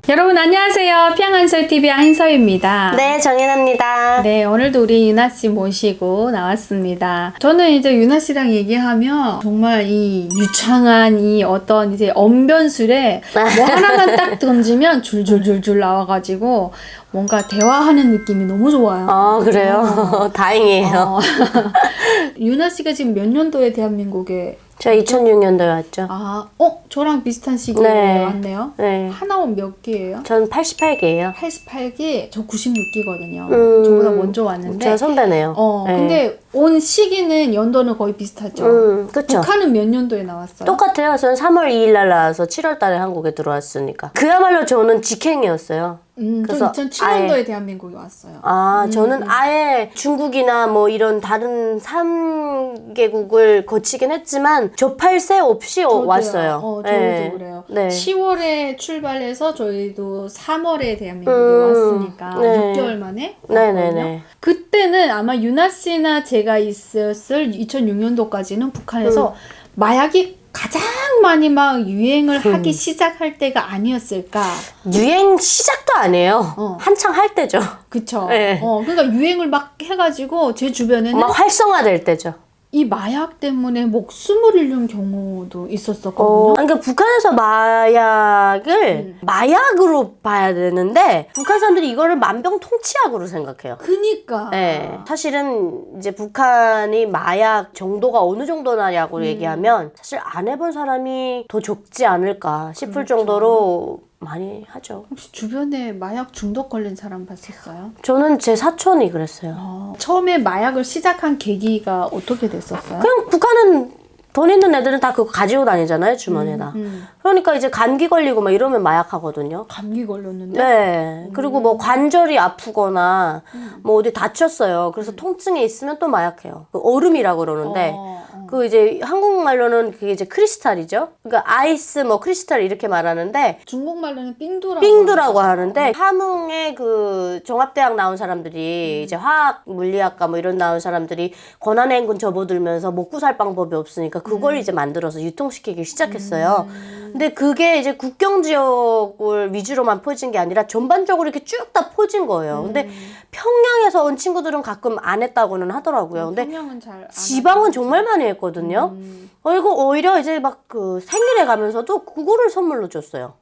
여러분 안녕하세요. 평안솔TV의 한서입니다. 네, 정연아입니다. 네, 오늘도 우리 유나 씨 모시고 나왔습니다. 저는 이제 유나 씨랑 얘기하면 정말 이 유창한 이 어떤 이제 언변술에 뭐 하나만 딱 던지면 줄줄줄줄 나와가지고 뭔가 대화하는 느낌이 너무 좋아요. 그래요? 다행이에요. 유나 씨가 지금 몇 년도에 대한민국에 저 2006년도에 왔죠. 저랑 비슷한 시기에 네. 왔네요. 네. 하나원 몇 기예요? 전 88개예요. 88기, 저 96기거든요. 저보다 먼저 왔는데. 저 선배네요. 네. 근데 온 시기는 연도는 거의 비슷하죠. 그쵸. 북한은 몇 년도에 나왔어요? 똑같아요. 저는 3월 2일 날 나와서 7월 달에 한국에 들어왔으니까. 그야말로 저는 직행이었어요. 저 2007년도에 대한민국에 왔어요. 저는 아예 중국이나 뭐 이런 다른 3개국을 거치긴 했지만 접할 새 없이 왔어요. 저희도 네. 그래요. 네. 10월에 출발해서 저희도 3월에 대한민국에 왔으니까 네. 6개월 만에 네네네. 그때는 아마 유나 씨나 제가 있었을 2006년도까지는 북한에서 마약이 가장 많이 막 유행을 하기 시작할 때가 아니었을까. 유행 시작도 아니에요. 한창 할 때죠. 그쵸. 네. 그러니까 유행을 막 해가지고 제 주변에는 막 활성화될 때죠. 이 마약 때문에 목숨을 잃는 경우도 있었었거든요. 그러니까 북한에서 마약을 마약으로 봐야 되는데 북한 사람들이 이거를 만병통치약으로 생각해요. 그니까. 네. 사실은 이제 북한이 마약 정도가 어느 정도나냐고 얘기하면 사실 안 해본 사람이 더 적지 않을까 싶을 정도로 많이 하죠. 혹시 주변에 마약 중독 걸린 사람 봤었어요? 저는 제 사촌이 그랬어요. 처음에 마약을 시작한 계기가 어떻게 됐었어요? 그냥 북한은 돈 있는 애들은 다 그거 가지고 다니잖아요, 주머니에다. 그러니까 이제 감기 걸리고 막 이러면 마약하거든요. 감기 걸렸는데? 네. 그리고 뭐 관절이 아프거나 뭐 어디 다쳤어요. 그래서 통증이 있으면 또 마약해요. 그 얼음이라고 그러는데 그 이제 한국말로는 그게 이제 크리스탈이죠. 그러니까 아이스 뭐 크리스탈 이렇게 말하는데 중국말로는 삥두라고 하는데 함흥의 그 종합대학 나온 사람들이 이제 화학 물리학과 뭐 이런 나온 사람들이 권한행군 접어들면서 먹고 살 방법이 없으니까 그걸 이제 만들어서 유통시키기 시작했어요. 근데 그게 이제 국경 지역을 위주로만 퍼진 게 아니라 전반적으로 이렇게 쭉 다 퍼진 거예요. 근데 평양에서 온 친구들은 가끔 안 했다고는 하더라고요. 근데 평양은 잘 안 지방은 정말 많이 했거든요. 이거 오히려 이제 막 그 생일에 가면서도 그거를 선물로 줬어요.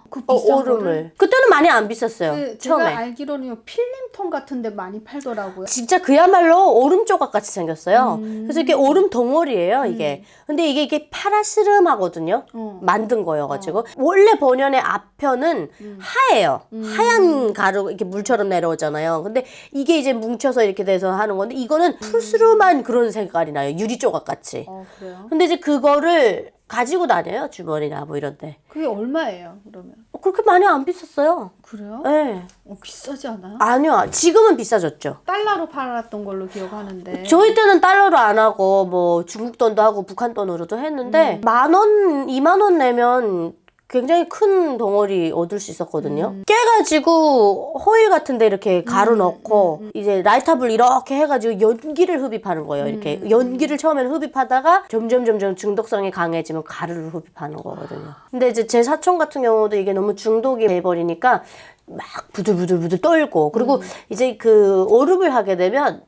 그 비싼 얼음을. 거를? 그때는 많이 안 비쌌어요. 제가 처음에. 알기로는 필름통 같은 데 많이 팔더라고요. 진짜 그야말로 얼음 조각 같이 생겼어요. 그래서 이게 얼음 덩어리예요, 이게. 근데 이게 파라스름하거든요. 만든 거여가지고. 원래 본연의 앞편은 하얘요. 하얀 가루, 이렇게 물처럼 내려오잖아요. 근데 이게 이제 뭉쳐서 이렇게 돼서 하는 건데, 이거는 푸스름한 그런 색깔이 나요. 유리 조각 같이. 그래요? 근데 이제 그거를 가지고 다녀요, 주머니나 뭐 이런데. 그게 얼마예요, 그러면? 그렇게 많이 안 비쌌어요. 그래요? 네. 비싸지 않아요? 아니요, 지금은 비싸졌죠. 달러로 팔았던 걸로 기억하는데. 저희 때는 달러로 안 하고 뭐 중국 돈도 하고 북한 돈으로도 했는데 10,000원, 20,000원 내면 굉장히 큰 덩어리 얻을 수 있었거든요. 깨가지고 호일 같은데 이렇게 가루 넣고 이제 라이터불 이렇게 해가지고 연기를 흡입하는 거예요. 이렇게 연기를 처음에는 흡입하다가 점점 중독성이 강해지면 가루를 흡입하는 거거든요. 근데 이제 제 사촌 같은 경우도 이게 너무 중독이 돼버리니까 막 부들부들 떨고 그리고 이제 그 얼음을 하게 되면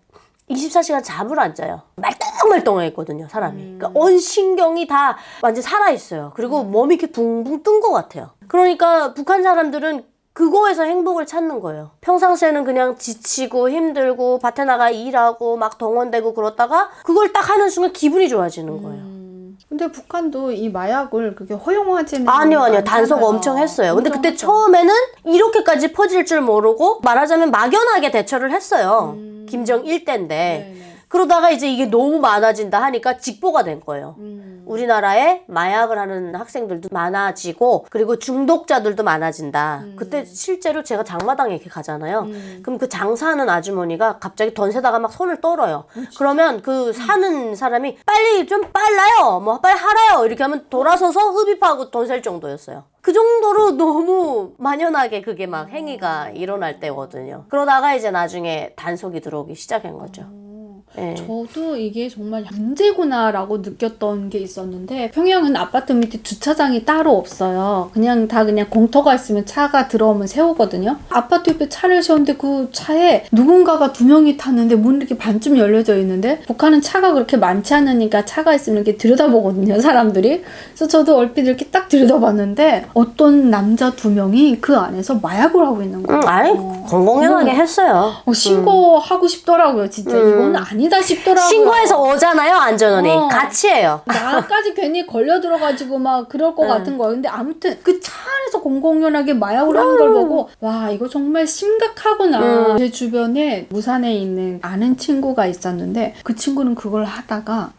24시간 잠을 안 자요. 말똥말똥했거든요, 사람이. 그러니까 온 신경이 다 완전 살아있어요. 그리고 몸이 이렇게 붕붕 뜬 것 같아요. 그러니까 북한 사람들은 그거에서 행복을 찾는 거예요. 평상시에는 그냥 지치고 힘들고 밭에 나가 일하고 막 동원되고 그러다가 그걸 딱 하는 순간 기분이 좋아지는 거예요. 근데 북한도 이 마약을 그게 허용하지는 아니요. 단속 엄청 했어요. 근데 그때 처음에는 이렇게까지 퍼질 줄 모르고 말하자면 막연하게 대처를 했어요. 김정일 때인데. 네네. 그러다가 이제 이게 너무 많아진다 하니까 직보가 된 거예요. 우리나라에 마약을 하는 학생들도 많아지고 그리고 중독자들도 많아진다. 그때 실제로 제가 장마당에 이렇게 가잖아요. 그럼 그 장사하는 아주머니가 갑자기 던세다가 막 손을 떨어요. 그러면 그 사는 사람이 빨리 좀 빨라요. 뭐 빨리 하라요. 이렇게 하면 돌아서서 흡입하고 돈 셀 정도였어요. 그 정도로 너무 만연하게 그게 막 행위가 일어날 때거든요. 그러다가 이제 나중에 단속이 들어오기 시작한 거죠. 예. 저도 이게 정말 문제구나라고 느꼈던 게 있었는데 평양은 아파트 밑에 주차장이 따로 없어요. 그냥 공터가 있으면 차가 들어오면 세우거든요. 아파트 옆에 차를 세웠는데 그 차에 누군가가 2명이 탔는데 문이 이렇게 반쯤 열려져 있는데 북한은 차가 그렇게 많지 않으니까 차가 있으면 이렇게 들여다보거든요, 사람들이. 그래서 저도 얼핏 이렇게 딱 들여다봤는데 어떤 남자 2명이 그 안에서 마약을 하고 있는 거예요. 아니 공공연하게 했어요. 신고하고 싶더라고요. 진짜 이거는 아니다 싶더라고요. 신고해서 오잖아요, 안전원이. 같이 해요. 나까지 괜히 걸려 들어가지고 막 그럴 것 같은 거예요. 근데 아무튼 그 차 안에서 공공연하게 마약을 하는 걸 보고 와 이거 정말 심각하구나. 제 주변에 부산에 있는 아는 친구가 있었는데 그 친구는 그걸 하다가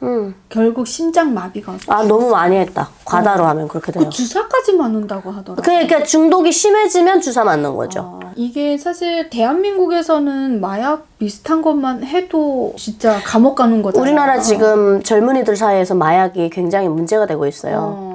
결국 심장마비가 왔어요. 아 너무 많이 했다. 과다로 하면 그렇게 돼요. 그 주사까지 맞는다고 하더라고요. 그러니까 중독이 심해지면 주사 맞는 거죠. 이게 사실 대한민국에서는 마약 비슷한 것만 해도 진짜 감옥 가는 거잖아요. 우리나라 지금 젊은이들 사이에서 마약이 굉장히 문제가 되고 있어요.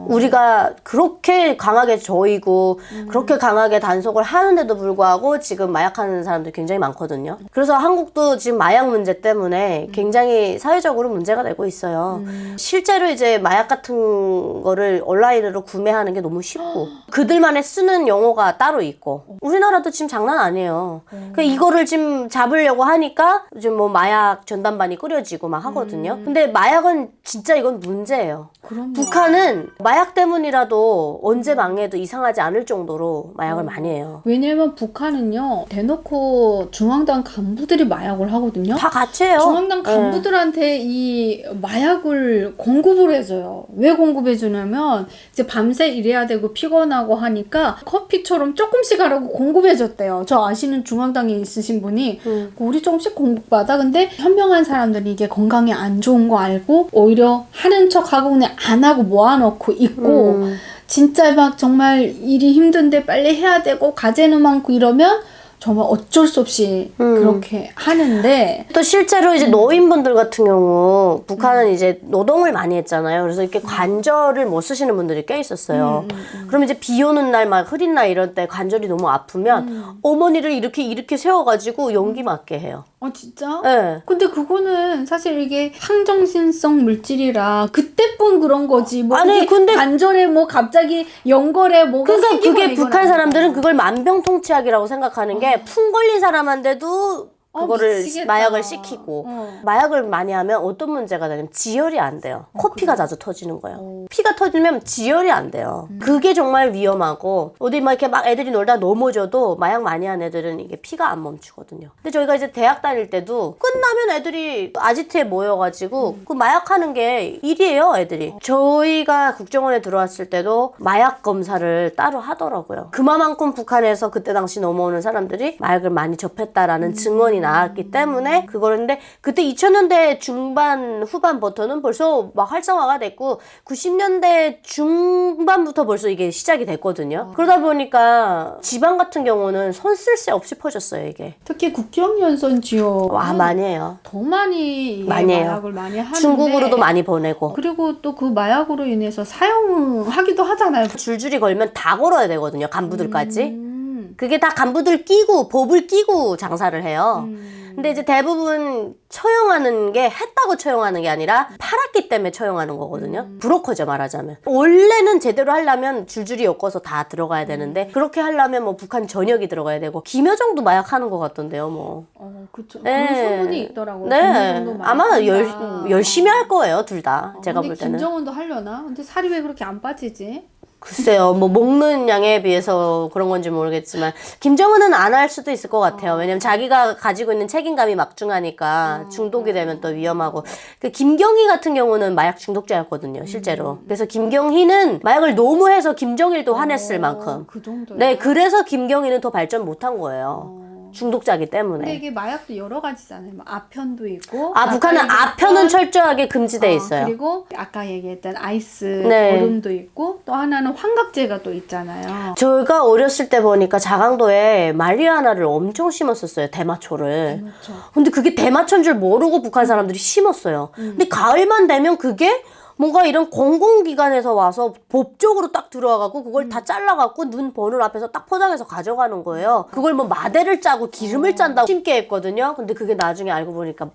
우리가 그렇게 강하게 조이고 그렇게 강하게 단속을 하는데도 불구하고 지금 마약하는 사람들이 굉장히 많거든요. 그래서 한국도 지금 마약 문제 때문에 굉장히 사회적으로 문제가 되고 있어요. 실제로 이제 마약 같은 거를 온라인으로 구매하는 게 너무 쉽고 그들만의 쓰는 용어가 따로 있고 우리나라도 지금 장난 아니에요. 그 이거를 지금 잡으려고 하니까 지금 뭐 마약 전담반이 꾸려지고 막 하거든요. 근데 마약은 진짜 이건 문제예요. 북한은 마약 때문이라도 언제 망해도 이상하지 않을 정도로 마약을 많이 해요. 왜냐면 북한은요 대놓고 중앙당 간부들이 마약을 하거든요. 다 같이 해요. 중앙당 간부들한테 이 마약을 공급을 해줘요. 왜 공급해 주냐면 이제 밤새 일해야 되고 피곤하고 하니까 커피처럼 조금씩 하라고 공급해 줬대요. 저 아시는 중앙당에 있으신 분이 우리 조금씩 공급받아. 근데 현명한 사람들이 이게 건강에 안 좋은 거 알고 오히려 하는 척하고 그냥 안 하고 모아놓고 있고 진짜 막 정말 일이 힘든데 빨리 해야 되고 과제는 많고 이러면 정말 어쩔 수 없이 그렇게 하는데 또 실제로 이제 노인분들 같은 경우 북한은 이제 노동을 많이 했잖아요. 그래서 이렇게 관절을 못 쓰시는 분들이 꽤 있었어요. 그럼 이제 비 오는 날 막 흐린 날 이럴 때 관절이 너무 아프면 어머니를 이렇게 세워가지고 연기 맞게 해요. 진짜? 네. 근데 그거는 사실 이게 항정신성 물질이라 그때뿐 그런 거지. 뭐 아니, 근데 관절에 뭐 갑자기 연골에 뭐가 그러니까 생기거나 그게 이건 북한 아니야. 사람들은 그걸 만병통치약이라고 생각하는 게 풍 걸린 사람한테도 그거를 미치겠다. 마약을 시키고 마약을 많이 하면 어떤 문제가 되냐면 지혈이 안 돼요. 코피가 자주 터지는 거예요. 피가 터지면 지혈이 안 돼요. 그게 정말 위험하고 어디 막 이렇게 막 애들이 놀다 넘어져도 마약 많이 한 애들은 이게 피가 안 멈추거든요. 근데 저희가 이제 대학 다닐 때도 끝나면 애들이 아지트에 모여가지고 그 마약하는 게 일이에요, 애들이. 저희가 국정원에 들어왔을 때도 마약 검사를 따로 하더라고요. 그만큼 북한에서 그때 당시 넘어오는 사람들이 마약을 많이 접했다라는 증언이 나왔기 때문에 그거였는데 그때 2000년대 중반 후반부터는 벌써 막 활성화가 됐고 90년대 중반부터 벌써 이게 시작이 됐거든요. 그러다 보니까 지방 같은 경우는 손 쓸 새 없이 퍼졌어요, 이게. 특히 국경연선 지역 많이 해요. 더 많이 많이 해요. 마약을 많이 하는데 중국으로도 많이 보내고 그리고 또 그 마약으로 인해서 사용하기도 하잖아요. 줄줄이 걸면 다 걸어야 되거든요, 간부들까지. 그게 다 간부들 끼고 법을 끼고 장사를 해요. 근데 이제 대부분 처형하는 게 했다고 처형하는 게 아니라 팔았기 때문에 처형하는 거거든요. 브로커죠, 말하자면. 원래는 제대로 하려면 줄줄이 엮어서 다 들어가야 되는데 그렇게 하려면 뭐 북한 전역이 들어가야 되고 김여정도 마약하는 것 같던데요, 뭐. 그쵸. 네. 그런 소문이 있더라고요. 네. 김정은도 아마 마약한다. 열심히 할 거예요, 둘 다. 제가 근데 볼 때는. 김정은도 하려나? 근데 살이 왜 그렇게 안 빠지지? 글쎄요, 뭐 먹는 양에 비해서 그런 건지 모르겠지만 김정은은 안 할 수도 있을 것 같아요. 왜냐면 자기가 가지고 있는 책임감이 막중하니까 중독이 되면 또 위험하고. 그 김경희 같은 경우는 마약 중독자였거든요, 실제로. 그래서 김경희는 마약을 너무 해서 김정일도 화냈을 만큼. 그 정도요? 네, 그래서 김경희는 더 발전 못한 거예요. 중독자기 때문에. 근데 이게 마약도 여러 가지잖아요. 뭐 아편도 있고. 북한은 아편은 철저하게 금지돼 있어요. 그리고 아까 얘기했던 아이스 네. 얼음도 있고 또 하나는 환각제가 또 있잖아요. 저희가 어렸을 때 보니까 자강도에 마리아나를 엄청 심었었어요, 대마초를. 그렇죠. 근데 그게 대마초인 줄 모르고 북한 사람들이 심었어요. 근데 가을만 되면 그게 뭔가 이런 공공기관에서 와서 법적으로 딱 들어와갖고 그걸 다 잘라갖고 눈 보는 앞에서 딱 포장해서 가져가는 거예요. 그걸 뭐 마대를 짜고 기름을 짠다고 심게 했거든요. 근데 그게 나중에 알고 보니까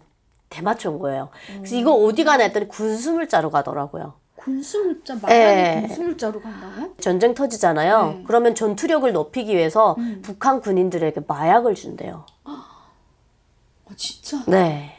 대마초인 거예요. 그래서 이거 어디 가나 했더니 군수물자로 가더라고요. 군수물자, 네. 마약이 군수물자로 간다고? 전쟁 터지잖아요. 네. 그러면 전투력을 높이기 위해서 북한 군인들에게 마약을 준대요. 진짜? 네.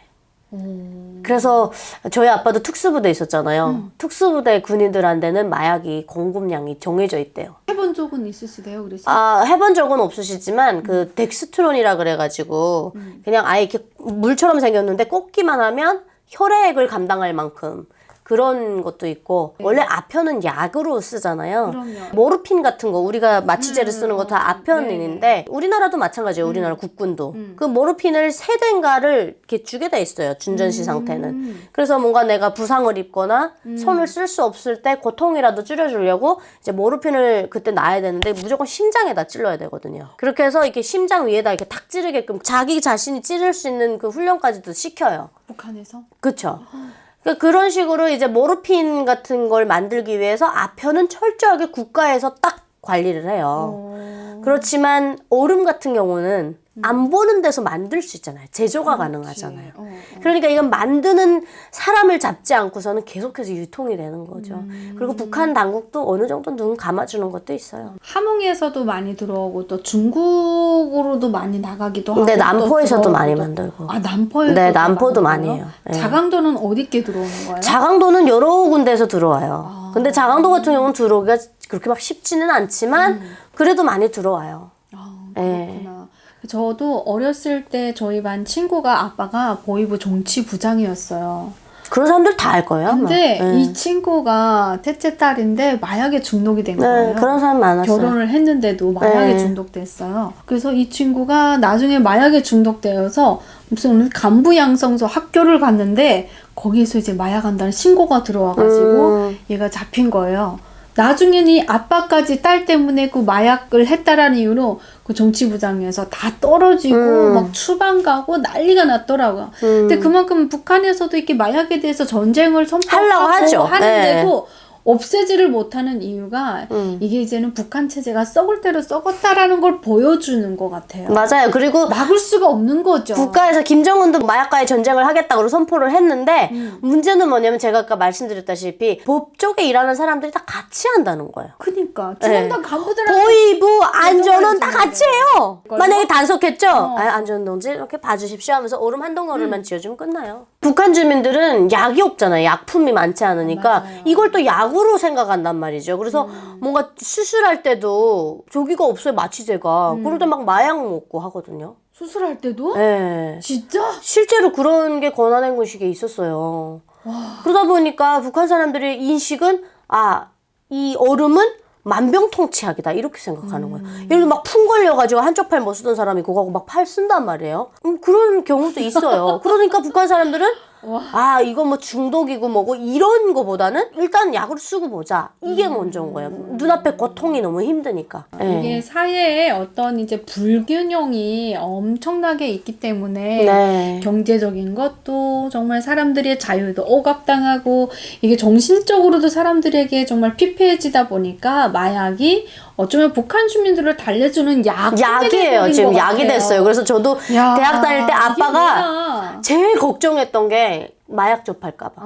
그래서 저희 아빠도 특수부대 있었잖아요. 특수부대 군인들한테는 마약이 공급량이 정해져 있대요. 해본 적은 있으시대요, 그래서? 아, 해본 적은 없으시지만 그 덱스트론이라 그래가지고 그냥 아예 이렇게 물처럼 생겼는데 꽂기만 하면 혈액을 감당할 만큼 그런 것도 있고 원래 아편은 약으로 쓰잖아요. 그럼요. 모르핀 같은 거 우리가 마취제를 쓰는 거 다 아편인데 네. 우리나라도 마찬가지예요. 우리나라 국군도 그 모르핀을 3대인가를 이렇게 주게 돼 있어요. 준전시 상태는. 그래서 뭔가 내가 부상을 입거나 손을 쓸 수 없을 때 고통이라도 줄여주려고 이제 모르핀을 그때 놔야 되는데 무조건 심장에다 찔러야 되거든요. 그렇게 해서 이렇게 심장 위에다 이렇게 탁 찌르게끔 자기 자신이 찌를 수 있는 그 훈련까지도 시켜요. 북한에서? 그쵸. 그런 식으로 이제 모르핀 같은 걸 만들기 위해서 아편은 철저하게 국가에서 딱 관리를 해요. 그렇지만 오름 같은 경우는 안 보는 데서 만들 수 있잖아요. 제조가 가능하잖아요. 그러니까 이건 만드는 사람을 잡지 않고서는 계속해서 유통이 되는 거죠. 그리고 북한 당국도 어느 정도 눈 감아주는 것도 있어요. 함흥에서도 많이 들어오고 또 중국으로도 많이 나가기도 하고. 근데 남포에서도 또 많이 들어오고. 만들고. 아, 남포에서? 네, 남포도 많이 해요. 네. 자강도는 어디께 들어오는 거예요? 자강도는 여러 군데에서 들어와요. 근데 자강도 같은 경우는 들어오기가 그렇게 막 쉽지는 않지만 그래도 많이 들어와요. 그렇구나. 저도 어렸을 때 저희 반 친구가 아빠가 보위부 정치부장이었어요. 그런 사람들 다 알 거예요. 근데 아마. 이 친구가 셋째 딸인데 마약에 중독이 된 거예요. 네, 그런 사람 많았어요. 결혼을 했는데도 마약에 네. 중독됐어요. 그래서 이 친구가 나중에 마약에 중독되어서 무슨 간부 양성소 학교를 갔는데 거기에서 이제 마약한다는 신고가 들어와가지고 얘가 잡힌 거예요. 나중에는 이 아빠까지 딸 때문에 그 마약을 했다라는 이유로 그 정치부장에서 다 떨어지고 막 추방 가고 난리가 났더라고요. 근데 그만큼 북한에서도 이렇게 마약에 대해서 전쟁을 하려고 하죠. 선포하고 하는데도 없애지를 못하는 이유가 이게 이제는 북한 체제가 썩을 대로 썩었다라는 걸 보여주는 것 같아요. 맞아요. 그리고 막을 수가 없는 거죠. 국가에서 김정은도 마약과의 전쟁을 하겠다고 선포를 했는데 문제는 뭐냐면 제가 아까 말씀드렸다시피 법 쪽에 일하는 사람들이 다 같이 한다는 거예요. 그러니까 중앙당 간부들한테 보위부 안전은 다 해줘야지. 같이 해요. 만약에 단속했죠? 어. 안전동지 이렇게 봐주십시오 하면서 오름 한 덩어리만 지어주면 끝나요. 북한 주민들은 약이 없잖아요. 약품이 많지 않으니까 맞아요. 이걸 또 약으로 생각한단 말이죠. 그래서 뭔가 수술할 때도 저기가 없어요. 마취제가. 그럴 때 막 마약 먹고 하거든요. 수술할 때도? 네. 진짜? 실제로 그런 게 권한행군식에 있었어요. 그러다 보니까 북한 사람들의 인식은 이 얼음은 만병통치약이다 이렇게 생각하는 거예요. 예를 들어 막 풍 걸려가지고 한쪽 팔 못 쓰던 사람이 그거하고 막 팔 쓴단 말이에요. 그런 경우도 있어요. 그러니까 북한 사람들은 이거 뭐 중독이고 뭐고 이런 거보다는 일단 약을 쓰고 보자. 이게 먼저인 거예요. 눈앞에 고통이 너무 힘드니까. 이게 사회에 어떤 이제 불균형이 엄청나게 있기 때문에 네. 경제적인 것도 정말 사람들의 자유도 억압당하고 이게 정신적으로도 사람들에게 정말 피폐해지다 보니까 마약이 어쩌면 북한 주민들을 달래주는 약이에요. 지금 약이 됐어요. 그래서 저도 야, 대학 다닐 때 이게 아빠가 뭐야. 제일 걱정했던 게 마약 접할까봐.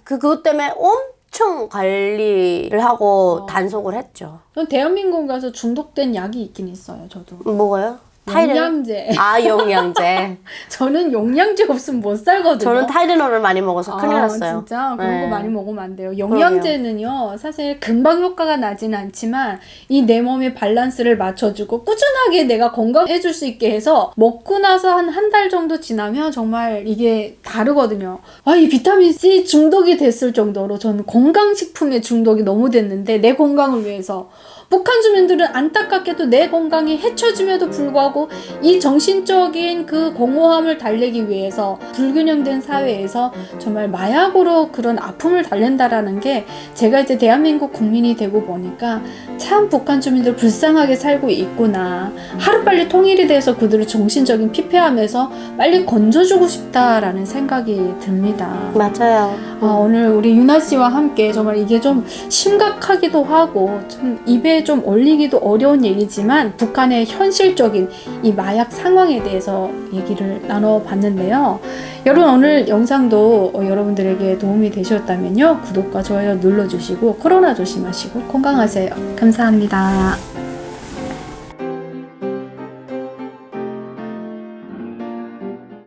그것 때문에 엄청 관리를 하고 단속을 했죠. 전 대한민국 가서 중독된 약이 있긴 있어요. 저도. 뭐가요? 영양제. 영양제. 저는 영양제 없으면 못 살거든요. 저는 타이레놀을 많이 먹어서 큰일 났어요. 진짜? 그런 네. 거 많이 먹으면 안 돼요. 영양제는요, 사실 금방 효과가 나지는 않지만, 이 내 몸의 밸런스를 맞춰주고, 꾸준하게 내가 건강해줄 수 있게 해서, 먹고 나서 한 달 정도 지나면 정말 이게 다르거든요. 이 비타민C 중독이 됐을 정도로 저는 건강식품에 중독이 너무 됐는데, 내 건강을 위해서. 북한 주민들은 안타깝게도 내 건강이 해쳐짐에도 불구하고 이 정신적인 그 공허함을 달래기 위해서 불균형된 사회에서 정말 마약으로 그런 아픔을 달랜다라는 게 제가 이제 대한민국 국민이 되고 보니까 참 북한 주민들 불쌍하게 살고 있구나. 하루빨리 통일이 돼서 그들의 정신적인 피폐함에서 빨리 건져주고 싶다라는 생각이 듭니다. 맞아요. 오늘 우리 유나 씨와 함께 정말 이게 좀 심각하기도 하고 좀 입에 방송에 좀 올리기도 어려운 얘기지만 북한의 현실적인 이 마약 상황에 대해서 얘기를 나눠봤는데요. 여러분 오늘 영상도 여러분들에게 도움이 되셨다면요. 구독과 좋아요 눌러주시고 코로나 조심하시고 건강하세요. 감사합니다.